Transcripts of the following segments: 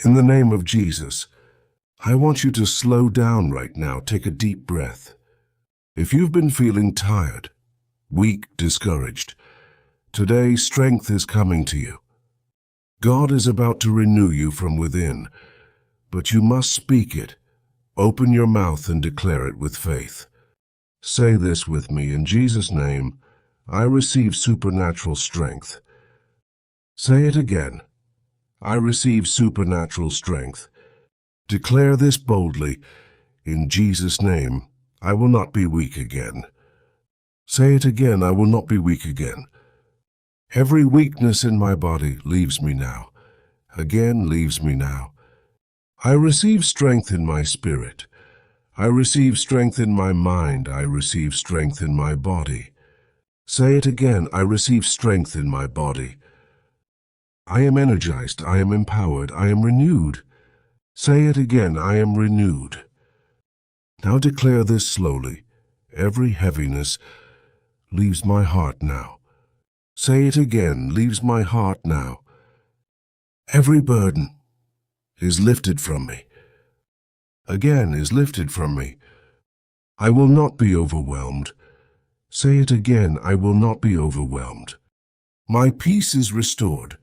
In the name of Jesus, I want you to slow down right now. Take a deep breath. If you've been feeling tired, weak, discouraged, today strength is coming to you. God is about to renew you from within, but you must speak it. Open your mouth and declare it with faith. Say this with me: in Jesus' name, I receive supernatural strength. Say it again. I receive supernatural strength. Declare this boldly: in Jesus' name, I will not be weak again. Say it again: I will not be weak again. Every weakness in my body leaves me now. Again leaves me now. I receive strength in my spirit. I receive strength in my mind. I receive strength in my body. Say it again: I receive strength in my body. I am energized. I am empowered. I am renewed. Say it again: I am renewed. Now declare this slowly: every heaviness leaves my heart now. Say it again: leaves my heart now. Every burden is lifted from me. Again is lifted from me. I will not be overwhelmed. Say it again: I will not be overwhelmed. My peace is restored.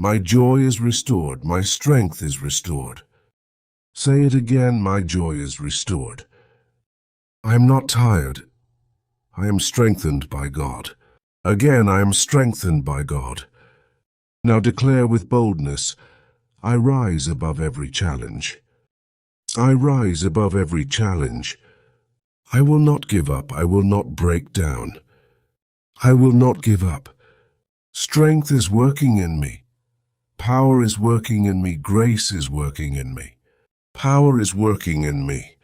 My joy is restored. My strength is restored. Say it again: my joy is restored. I am not tired. I am strengthened by God. Again, I am strengthened by God. Now declare with boldness: I rise above every challenge. I rise above every challenge. I will not give up. I will not break down. I will not give up. Strength is working in me. Power is working in me. Grace is working in me. Power is working in me.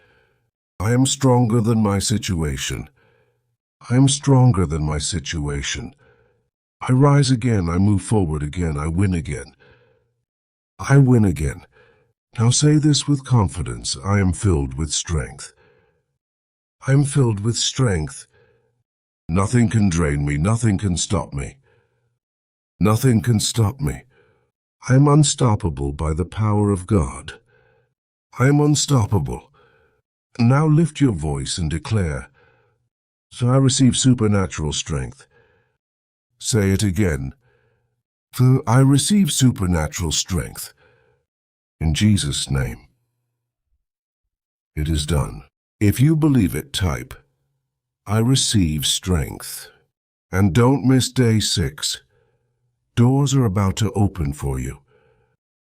I am stronger than my situation. I am stronger than my situation. I rise again. I move forward again. I win again. I win again. Now say this with confidence: I am filled with strength. I am filled with strength. Nothing can drain me. Nothing can stop me. Nothing can stop me. I am unstoppable by the power of God. I am unstoppable. Now lift your voice and declare: so I receive supernatural strength. Say it again: so I receive supernatural strength. In Jesus' name. It is done. If you believe it, type, I receive strength. And don't miss day 6. Doors are about to open for you.